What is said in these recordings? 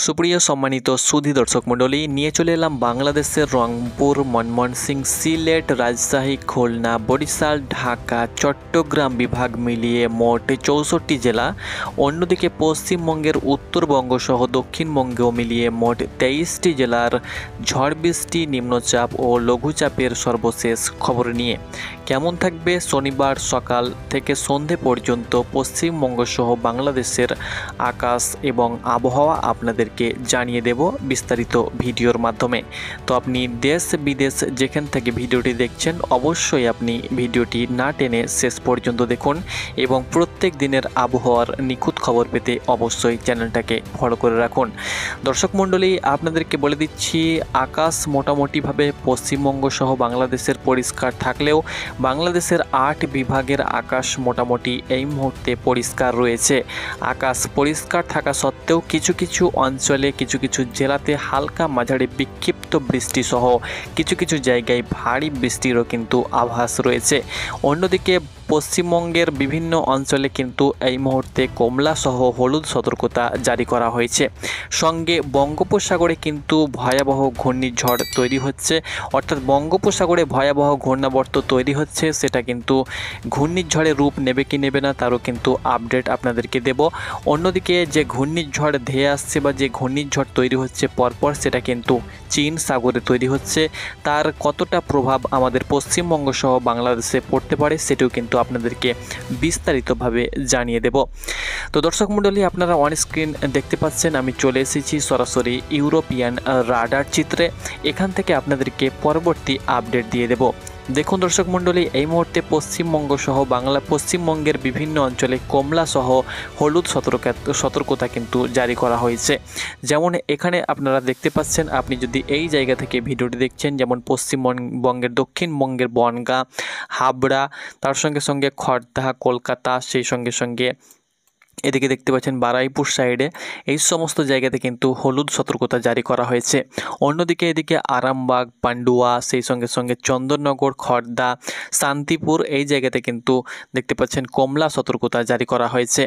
সুপ্রিয় সম্মানিত সুধী দর্শক মণ্ডলী, নিয়ে চলে এলাম বাংলাদেশের রংপুর, ময়মনসিংহ, সিলেট, রাজশাহী, খুলনা, বরিশাল, ঢাকা, চট্টগ্রাম বিভাগ মিলিয়ে মোট 64টি জেলা। অন্যদিকে পশ্চিমবঙ্গের উত্তরবঙ্গ সহ দক্ষিণবঙ্গেও মিলিয়ে মোট 23টি জেলার ঝড় বৃষ্টি, নিম্নচাপ ও লঘুচাপের সর্বশেষ খবর নিয়ে কেমন থাকবে শনিবার সকাল থেকে সন্ধে পর্যন্ত পশ্চিমবঙ্গ সহ বাংলাদেশের আকাশ এবং আবহাওয়া আপনাদেরকে জানিয়ে দেব বিস্তারিত ভিডিওর মাধ্যমে। তো আপনি দেশ বিদেশ যেখান থেকে ভিডিওটি দেখছেন অবশ্যই আপনি ভিডিওটি না টেনে শেষ পর্যন্ত দেখুন এবং প্রত্যেক দিনের আবহাওয়ার নিখুঁত খবর পেতে অবশ্যই চ্যানেলটাকে ফলো করে রাখুন। দর্শক মণ্ডলী, আপনাদেরকে বলে দিচ্ছি, আকাশ মোটামুটিভাবে পশ্চিমবঙ্গ সহ বাংলাদেশের পরিষ্কার থাকলেও বাংলাদেশের 8 বিভাগের আকাশ মোটামুটি এই মুহূর্তে পরিষ্কার রয়েছে। আকাশ পরিষ্কার থাকা সত্ত্বেও কিছু কিছু অঞ্চলে কিছু কিছু জেলাতে হালকা মাঝারি বিক্ষিপ্ত বৃষ্টি সহ কিছু কিছু জায়গায় ভারী বৃষ্টিরও কিন্তু আভাস রয়েছে। অন্যদিকে পশ্চিমবঙ্গের বিভিন্ন অঞ্চলে কিন্তু এই মুহূর্তে কমলা সহ হলুদ সতর্কতা জারি করা হয়েছে। সঙ্গে বঙ্গোপসাগরে কিন্তু ভয়াবহ ঘূর্ণিঝড় তৈরি হচ্ছে, অর্থাৎ বঙ্গোপসাগরে ভয়াবহ ঘূর্ণাবর্ত তৈরি হচ্ছে। সেটা কিন্তু ঘূর্ণিঝড়ের রূপ নেবে কি নেবে না তারও কিন্তু আপডেট আপনাদেরকে দেব। অন্যদিকে যে ঘূর্ণিঝড় ধেয়ে আসছে বা যে ঘূর্ণিঝড় তৈরি হচ্ছে পরপর, সেটা কিন্তু চীন সাগরে তৈরি হচ্ছে। তার কতটা প্রভাব আমাদের পশ্চিমবঙ্গ সহ বাংলাদেশে পড়তে পারে সেটিও কিন্তু আপনাদেরকে বিস্তারিতভাবে জানিয়ে দেব। তো দর্শক মণ্ডলী, আপনারা অন স্ক্রিন দেখতে পাচ্ছেন আমি চলে এসেছি সরাসরি ইউরোপিয়ান রাডার চিত্রে। এখান থেকে আপনাদেরকে পরবর্তী আপডেট দিয়ে দেব। দেখুন দর্শক মণ্ডলী, এই মুহূর্তে পশ্চিমবঙ্গ সহ পশ্চিমবঙ্গের বিভিন্ন অঞ্চলে কমলা সহ হলুদ সতর্কতা কিন্তু জারি করা হয়েছে। যেমন এখানে আপনারা দেখতে পাচ্ছেন, আপনি যদি এই জায়গা থেকে ভিডিওটি দেখছেন, যেমন পশ্চিমবঙ্গের দক্ষিণবঙ্গের বনগাঁ, হাবড়া, তার সঙ্গে সঙ্গে খড়দা, কলকাতা, সেই সঙ্গে সঙ্গে এদিকে দেখতে পাচ্ছেন বারুইপুর সাইডে, এই সমস্ত জায়গাতে কিন্তু হলুদ সতর্কতা জারি করা হয়েছে। অন্যদিকে এদিকে আরামবাগ, পান্ডুয়া, সেই সঙ্গে সঙ্গে চন্দননগর, খড়দা, শান্তিপুর, এই জায়গাতে কিন্তু দেখতে পাচ্ছেন কমলা সতর্কতা জারি করা হয়েছে।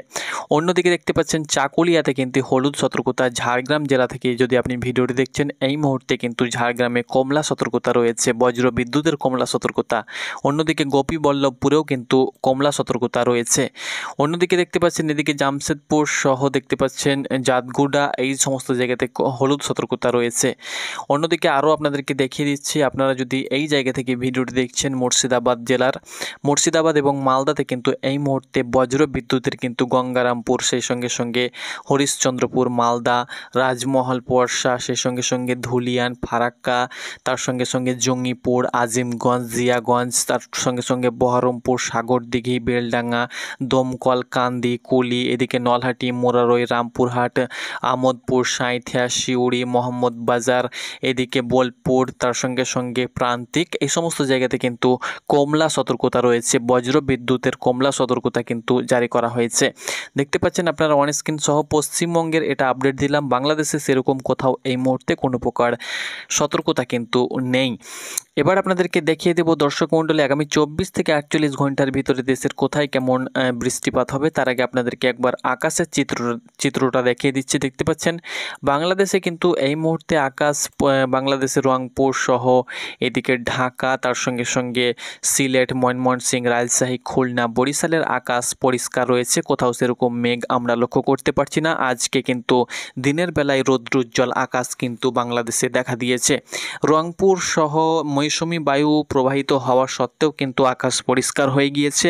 অন্যদিকে দেখতে পাচ্ছেন চাকুলিয়াতে কিন্তু হলুদ সতর্কতা। ঝাড়গ্রাম জেলা থেকে যদি আপনি ভিডিওটি দেখছেন, এই মুহূর্তে কিন্তু ঝাড়গ্রামে কমলা সতর্কতা রয়েছে, বজ্র বিদ্যুতের কমলা সতর্কতা। অন্যদিকে গোপীবল্লভপুরেও কিন্তু কমলা সতর্কতা রয়েছে। অন্যদিকে দেখতে পাচ্ছেন এদিকে জামশেদপুর সহ দেখতে পাচ্ছেন জাতগুড়া, এই সমস্ত জায়গাতে হলুদ সতর্কতা রয়েছে। অন্যদিকে আরও আপনাদেরকে দেখিয়ে দিচ্ছি, আপনারা যদি এই জায়গা থেকে ভিডিওটি দেখছেন, মুর্শিদাবাদ জেলার মুর্শিদাবাদ এবং মালদাতে কিন্তু এই মুহূর্তে বজ্র বিদ্যুতের কিন্তু গঙ্গারামপুর, সেই সঙ্গে সঙ্গে হরিশ্চন্দ্রপুর, মালদা, রাজমহল, পরশা, সেই সঙ্গে সঙ্গে ধুলিয়ান, ফারাক্কা, তার সঙ্গে সঙ্গে জঙ্গিপুর, আজিমগঞ্জ, জিয়াগঞ্জ, তার সঙ্গে সঙ্গে বহরমপুর, সাগরদিঘি, বেলডাঙ্গা, দমকল, কান্দি, কুলি, এদিকে নলহাটি, মোরারই, রামপুরহাট, আমোদপুর, সাঁইথিয়া, শিউড়ি, মোহাম্মদ বাজার, এদিকে বোলপুর, তার সঙ্গে সঙ্গে প্রান্তিক, এই সমস্ত জায়গাতে কিন্তু কমলা সতর্কতা রয়েছে। বজ্র বিদ্যুতের কমলা সতর্কতা কিন্তু জারি করা হয়েছে। দেখতে পাচ্ছেন আপনারা অন স্ক্রিন সহ পশ্চিমবঙ্গের এটা আপডেট দিলাম। বাংলাদেশে সেরকম কোথাও এই মুহূর্তে কোনো প্রকার সতর্কতা কিন্তু নেই। এবার আপনাদেরকে দেখিয়ে দেব দর্শক মণ্ডলী, আগামী 24 থেকে 48 ঘন্টার ভিতরে দেশের কোথায় কেমন বৃষ্টিপাত হবে। তার আগে আপনাদেরকে একবার আকাশের চিত্রটা দেখিয়ে দিচ্ছি। দেখতে পাচ্ছেন বাংলাদেশে কিন্তু এই মুহূর্তে আকাশ, বাংলাদেশের রংপুর সহ এদিকে ঢাকা, তার সঙ্গে সঙ্গে সিলেট, ময়মনসিংহ, রাজশাহী, খুলনা, বরিশালের আকাশ পরিষ্কার রয়েছে। কোথাও সেরকম মেঘ আমরা লক্ষ্য করতে পারছি না। আজকে কিন্তু দিনের বেলায় রৌদ্রোজ্জ্বল আকাশ কিন্তু বাংলাদেশে দেখা দিয়েছে। রংপুর সহ মৌসুমি বায়ু প্রবাহিত হওয়া সত্ত্বেও কিন্তু আকাশ পরিষ্কার হয়ে গিয়েছে।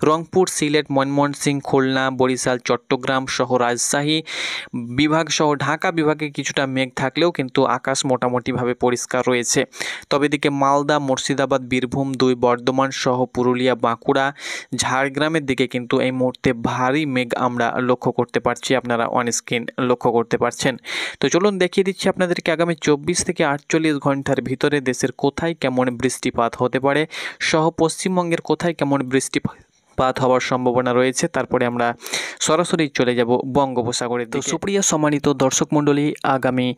রংপুর, সিলেট, ময়মনসিংহ, খুলনা, বরিশাল, চট্টগ্রাম সহ রাজশাহী বিভাগ সহ ঢাকা বিভাগে কিছুটা মেঘ থাকলেও কিন্তু আকাশ মোটামুটিভাবে পরিষ্কার রয়েছে। তবে এদিকে মালদা, মুর্শিদাবাদ, বীরভূম 2, বর্ধমান সহ পুরুলিয়া, বাঁকুড়া, ঝাড়গ্রামের দিকে কিন্তু এই মুহূর্তে ভারী মেঘ আমরা লক্ষ্য করতে পারছি। আপনারা অন স্ক্রিন লক্ষ্য করতে পারছেন। তো চলুন দেখিয়ে দিচ্ছি আপনাদেরকে আগামী 24 থেকে 48 ঘন্টার ভিতরে দেশের কোথায় কেমন বৃষ্টিপাত হতে পারে, সহ পশ্চিমবঙ্গের কোথায় কেমন বৃষ্টিপাত হওয়ার সম্ভাবনা রয়েছে। তারপরে আমরা সরাসরি চলে যাব বঙ্গোপসাগরের দিকে। তো সুপ্রিয় সম্মানিত দর্শক মণ্ডলী, আগামী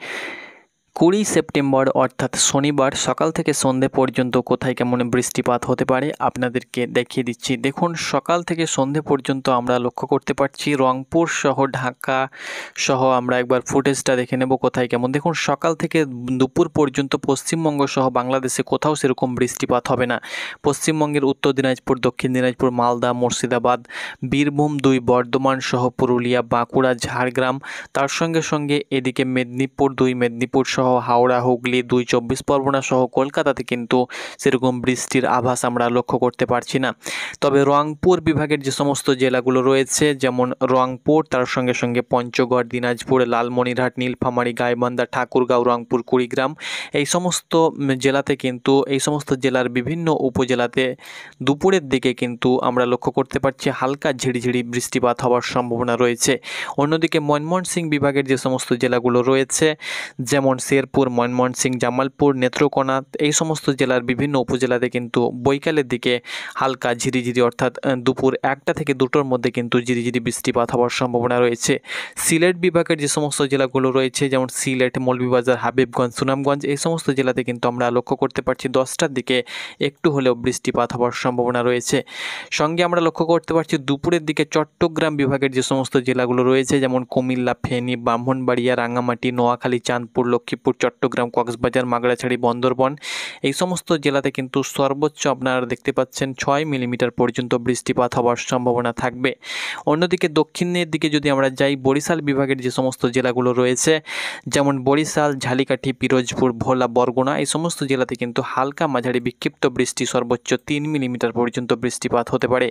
20 সেপ্টেম্বর অর্থাৎ শনিবার সকাল থেকে সন্ধে পর্যন্ত কোথায় কেমন বৃষ্টিপাত হতে পারে আপনাদেরকে দেখিয়ে দিচ্ছি। দেখুন, সকাল থেকে সন্ধে পর্যন্ত আমরা লক্ষ্য করতে পারছি রংপুর সহ ঢাকা সহ আমরা একবার ফুটেজটা দেখে নেব কোথায় কেমন। দেখুন, সকাল থেকে দুপুর পর্যন্ত পশ্চিমবঙ্গ সহ বাংলাদেশে কোথাও সেরকম বৃষ্টিপাত হবে না। পশ্চিমবঙ্গের উত্তর দিনাজপুর, দক্ষিণ দিনাজপুর, মালদা, মুর্শিদাবাদ, বীরভূম 2, বর্ধমান সহ পুরুলিয়া, বাঁকুড়া, ঝাড়গ্রাম, তার সঙ্গে সঙ্গে এদিকে মেদিনীপুর 2, মেদিনীপুর সহ হাওড়া, হুগলি 2, 24 পরগনা সহ কলকাতাতে কিন্তু সেরকম বৃষ্টির আভাস আমরা লক্ষ্য করতে পারছি না। তবে রংপুর বিভাগের যে সমস্ত জেলাগুলো রয়েছে, যেমন রংপুর, তার সঙ্গে সঙ্গে পঞ্চগড়, দিনাজপুর, লালমনিরহাট, নীলফামারী, গাইবান্ধা, ঠাকুরগাঁও, রংপুর, কুড়িগ্রাম, এই সমস্ত জেলাতে কিন্তু এই সমস্ত জেলার বিভিন্ন উপজেলাতে দুপুরের দিকে কিন্তু আমরা লক্ষ্য করতে পারছি হালকা ঝিরিঝিরি বৃষ্টিপাত হওয়ার সম্ভাবনা রয়েছে। অন্যদিকে ময়মনসিংহ বিভাগের যে সমস্ত জেলাগুলো রয়েছে, যেমন শেরপুর, ময়মনসিংহ, জামালপুর, নেত্রকোনা, এই সমস্ত জেলার বিভিন্ন উপজেলাতে কিন্তু বৈকালের দিকে হালকা ঝিরিঝিরি অর্থাৎ দুপুর 1টা থেকে 2টোর মধ্যে কিন্তু ঝিরিঝিরি বৃষ্টিপাত হওয়ার সম্ভাবনা রয়েছে। সিলেট বিভাগের যে সমস্ত জেলাগুলো রয়েছে, যেমন সিলেট, মৌলভীবাজার, হাবিবগঞ্জ, সুনামগঞ্জ, এই সমস্ত জেলাতে কিন্তু আমরা লক্ষ্য করতে পারছি 10টার দিকে একটু হলেও বৃষ্টিপাত হওয়ার সম্ভাবনা রয়েছে। সঙ্গে আমরা লক্ষ্য করতে পারছি দুপুরের দিকে চট্টগ্রাম বিভাগের যে সমস্ত জেলাগুলো রয়েছে, যেমন কুমিল্লা, ফেনী, ব্রাহ্মণবাড়িয়া, রাঙ্গামাটি, নোয়াখালী, চাঁদপুর, লক্ষ্মীপুর, চট্টগ্রাম, কক্সবাজার, মাগড়াছড়ি, বন্দরবন, এই সমস্ত জেলাতে কিন্তু সর্বোচ্চ আপনারা দেখতে পাচ্ছেন 6 মিলিমিটার পর্যন্ত বৃষ্টিপাত হওয়ার সম্ভাবনা থাকবে। অন্যদিকে দক্ষিণের দিকে যদি আমরা যাই, বরিশাল বিভাগের যে সমস্ত জেলাগুলো রয়েছে, যেমন বরিশাল, ঝালিকাঠি, পিরোজপুর, ভোলা, বরগুনা, এই সমস্ত জেলাতে কিন্তু হালকা মাঝারি বিক্ষিপ্ত বৃষ্টি সর্বোচ্চ 3 মিলিমিটার পর্যন্ত বৃষ্টিপাত হতে পারে।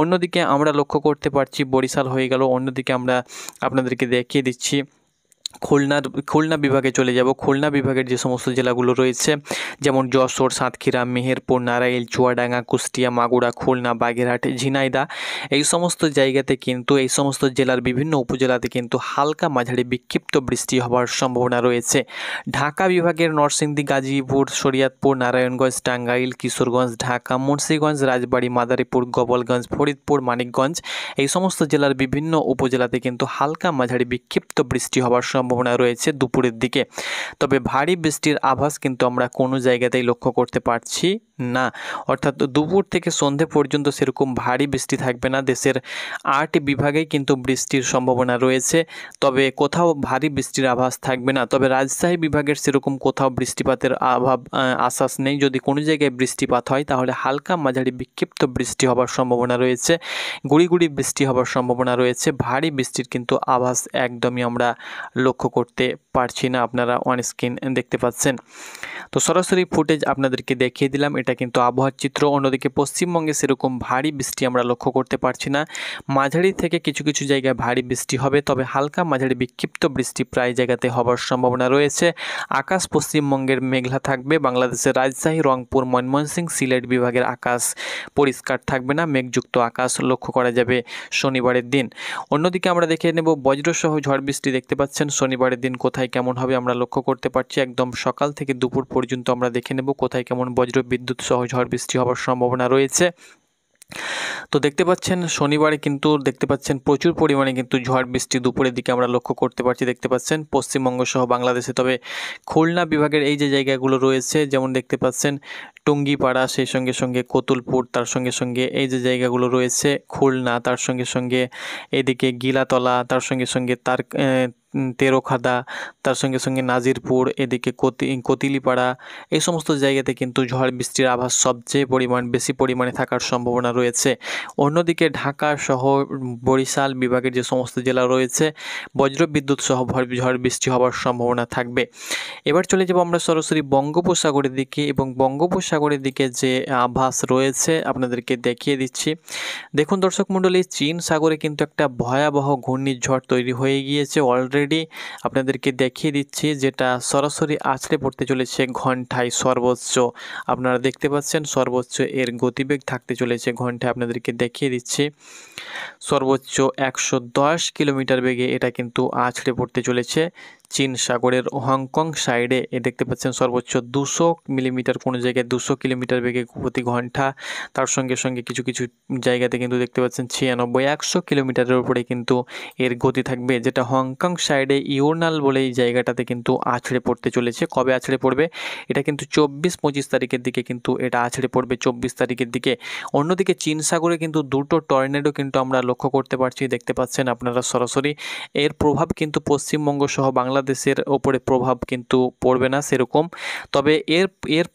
অন্যদিকে আমরা লক্ষ্য করতে পারছি বরিশাল হয়ে গেল, অন্যদিকে আমরা আপনাদেরকে দেখিয়ে দিচ্ছি খুলনা বিভাগে চলে যাব। খুলনা বিভাগের যে সমস্ত জেলাগুলো রয়েছে, যেমন যশোর, সাতক্ষীরা, মেহেরপুর, নারাইল, চুয়াডাঙ্গা, কুষ্টিয়া, মাগুরা, খুলনা, বাগেরহাট, ঝিনাইদহ, এই সমস্ত জায়গাতে কিন্তু এই সমস্ত জেলার বিভিন্ন উপজেলাতে কিন্তু হালকা মাঝারি বিক্ষিপ্ত বৃষ্টি হওয়ার সম্ভাবনা রয়েছে। ঢাকা বিভাগের নরসিংদী, গাজীপুর, শরীয়তপুর, নারায়ণগঞ্জ, টাঙ্গাইল, কিশোরগঞ্জ, ঢাকা, মুন্সিগঞ্জ, রাজবাড়ী, মাদারীপুর, গোপালগঞ্জ, ফরিদপুর, মানিকগঞ্জ, এই সমস্ত জেলার বিভিন্ন উপজেলাতে কিন্তু হালকা মাঝারি বিক্ষিপ্ত বৃষ্টি হওয়ার সম্ভাবনা রয়েছে দুপুরের দিকে। তবে ভারী বৃষ্টির আভাস কিন্তু আমরা কোনো জায়গাতেই লক্ষ্য করতে পারছি না, অর্থাৎ দুপুর থেকে সন্ধে পর্যন্ত সেরকম ভারী বৃষ্টি থাকবে না। দেশের 8 বিভাগেই কিন্তু বৃষ্টির সম্ভাবনা রয়েছে, তবে কোথাও ভারী বৃষ্টির আভাস থাকবে না। তবে রাজশাহী বিভাগের সেরকম কোথাও বৃষ্টিপাতের আশ্বাস নেই। যদি কোনো জায়গায় বৃষ্টিপাত হয় তাহলে হালকা মাঝারি বিক্ষিপ্ত বৃষ্টি হওয়ার সম্ভাবনা রয়েছে, গুড়ি গুড়ি বৃষ্টি হওয়ার সম্ভাবনা রয়েছে। ভারী বৃষ্টির কিন্তু আভাস একদমই আমরা লক্ষ্য করতে পারছি না, আপনারা অন স্ক্রিন দেখতে পাচ্ছেন। তো সরাসরি ফুটেজ আপনাদেরকে দেখিয়ে দিলাম, এটা কিন্তু আবহাওয়ার চিত্র। অন্যদিকে পশ্চিমবঙ্গে সেরকম ভারী বৃষ্টি আমরা লক্ষ্য করতে পারছি না। মাঝারি থেকে কিছু কিছু জায়গায় ভারী বৃষ্টি হবে, তবে হালকা মাঝারি বিক্ষিপ্ত বৃষ্টি প্রায় জায়গাতে হওয়ার সম্ভাবনা রয়েছে। আকাশ পশ্চিমবঙ্গের মেঘলা থাকবে। বাংলাদেশের রাজশাহী, রংপুর, ময়মনসিংহ, সিলেট বিভাগের আকাশ পরিষ্কার থাকবে না, মেঘযুক্ত আকাশ লক্ষ্য করা যাবে শনিবারের দিন। অন্যদিকে আমরা দেখে নেব বজ্রসহ ঝড় বৃষ্টি দেখতে পাচ্ছেন শনিবারের দিন কোথায় কেমন হবে আমরা লক্ষ্য করতে পারছি। একদম সকাল থেকে দুপুর পর্যন্ত আমরা দেখে নেব কোথায় কেমন বজ্র বিদ্যুৎ সহ ঝড় বৃষ্টি হওয়ার সম্ভাবনা রয়েছে। তো দেখতে পাচ্ছেন শনিবারে কিন্তু দেখতে পাচ্ছেন প্রচুর পরিমাণে কিন্তু ঝড় বৃষ্টি দুপুরের দিকে আমরা লক্ষ্য করতে পারছি, দেখতে পাচ্ছেন পশ্চিমবঙ্গ সহ বাংলাদেশে। তবে খুলনা বিভাগের এই যে জায়গাগুলো রয়েছে, যেমন দেখতে পাচ্ছেন টুঙ্গিপাড়া, সেই সঙ্গে সঙ্গে কতুলপুর, তার সঙ্গে সঙ্গে এই যে জায়গাগুলো রয়েছে খুলনা, তার সঙ্গে সঙ্গে এদিকে গিলাতলা, তার সঙ্গে সঙ্গে তার তেরোখাদা, তার সঙ্গে সঙ্গে নাজিরপুর, এদিকে কতিলিপাড়া, এই সমস্ত জায়গাতে কিন্তু ঝড় বৃষ্টির আভাস সবচেয়ে বেশি পরিমাণে থাকার সম্ভাবনা রয়েছে। অন্যদিকে ঢাকা সহ বরিশাল বিভাগের যে সমস্ত জেলা রয়েছে বজ্রবিদ্যুৎ সহ ঝড় বৃষ্টি হওয়ার সম্ভাবনা থাকবে। এবার চলে যাব আমরা সরাসরি বঙ্গোপসাগরের দিকে, এবং বঙ্গোপসাগরের দিকে যে আভাস রয়েছে আপনাদেরকে দেখিয়ে দিচ্ছি। দেখুন দর্শক মণ্ডলী, চীন সাগরে কিন্তু একটা ভয়াবহ ঘূর্ণিঝড় তৈরি হয়ে গিয়েছে অলরেডি। আপনাদেরকে দেখিয়ে দিচ্ছি, যেটা সরাসরি আছড়ে পড়তে চলেছে ঘন্টায় সর্বোচ্চ। আপনারা দেখতে পাচ্ছেন সর্বোচ্চ এর গতিবেগ থাকতে চলেছে ঘন্টায়, আপনাদেরকে দেখিয়ে দিচ্ছি সর্বোচ্চ 110 কিলোমিটার বেগে এটা কিন্তু আছড়ে পড়তে চলেছে চীন সাগরের হংকং সাইডে দেখতে পাচ্ছেন সর্বোচ্চ 200 মিলিমিটার, কোনো জায়গায় 200 কিলোমিটার বেগে প্রতি ঘন্টা। তার সঙ্গে সঙ্গে কিছু কিছু জায়গাতে কিন্তু দেখতে পাচ্ছেন 96-100 কিলোমিটারের উপরে কিন্তু এর গতি থাকবে, যেটা হংকং সাইডে ইউরনাল বলে এই জায়গাটাতে কিন্তু আছড়ে পড়তে চলেছে। কবে আছড়ে পড়বে? এটা কিন্তু 24-25 তারিখের দিকে কিন্তু এটা আছড়ে পড়বে, 24 তারিখের দিকে। অন্যদিকে চীন সাগরে কিন্তু দুটো টর্নেডো কিন্তু আমরা লক্ষ্য করতে পারছি, দেখতে পাচ্ছেন আপনারা সরাসরি। এর প্রভাব কিন্তু পশ্চিমবঙ্গ সহ বাংলাদেশের ওপরে প্রভাব কিন্তু পড়বে না সেরকম, তবে এর এর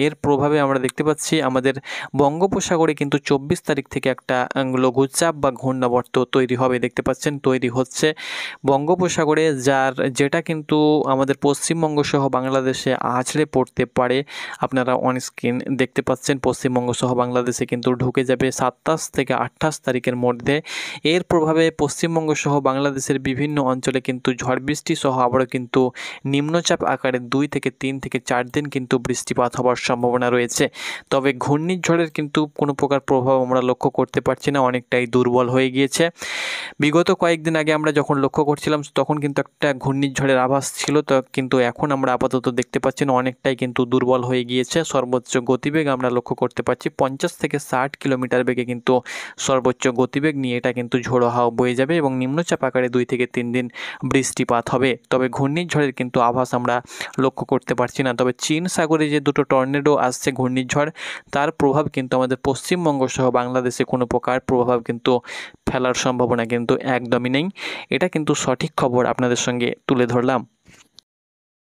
এর প্রভাবে আমরা দেখতে পাচ্ছি আমাদের বঙ্গোপসাগরে কিন্তু 24 তারিখ থেকে একটা লঘুচাপ বা ঘূর্ণাবর্ত তৈরি হবে, দেখতে পাচ্ছেন তৈরি হচ্ছে বঙ্গোপসাগরে, যেটা কিন্তু আমাদের পশ্চিমবঙ্গ সহ বাংলাদেশে আছড়ে পড়তে পারে। আপনারা অন স্ক্রিন দেখতে পাচ্ছেন পশ্চিমবঙ্গ সহ বাংলাদেশে কিন্তু ঢুকে যাবে 27 থেকে 28 তারিখের মধ্যে। এর প্রভাবে পশ্চিমবঙ্গ সহ বাংলাদেশের বিভিন্ন অঞ্চলে কিন্তু ঝড় বৃষ্টি সহ আবারও কিন্তু নিম্নচাপ আকারে 2 থেকে 3 থেকে 4 দিন কিন্তু বৃষ্টিপাত হওয়ার সম্ভাবনা রয়েছে। তবে ঘূর্ণিঝড়ের কিন্তু কোনো প্রকার প্রভাব আমরা লক্ষ্য করতে পারছি না, অনেকটাই দুর্বল হয়ে গিয়েছে। বিগত কয়েকদিন আগে আমরা যখন লক্ষ্য করছিলাম তখন কিন্তু একটা ঘূর্ণিঝড়ের আভাস ছিল, তো কিন্তু এখন আমরা আপাতত দেখতে পাচ্ছি না, অনেকটাই কিন্তু দুর্বল হয়ে গিয়েছে। সর্বোচ্চ গতিবেগ আমরা লক্ষ্য করতে পারছি 50 থেকে 60 কিলোমিটার বেগে কিন্তু সর্বোচ্চ গতিবেগ নিয়ে এটা কিন্তু ঝোড়ো হাওয়া বয়ে যাবে এবং নিম্নচাপ আকারে 2 থেকে 3 দিন বৃষ্টিপাত হবে। তবে ঘূর্ণিঝড়ের কিন্তু আভাস আমরা লক্ষ্য করতে পারছি না। তবে চীন সাগরে যে দুটো টর্নেডো আসছে ঘূর্ণিঝড়, তার প্রভাব কিন্তু আমাদের পশ্চিমবঙ্গ সহ বাংলাদেশে কোনো প্রকার প্রভাব কিন্তু ফেলার সম্ভাবনা কিন্তু একদমই নেই। এটা কিন্তু সঠিক খবর আপনাদের সঙ্গে তুলে ধরলাম।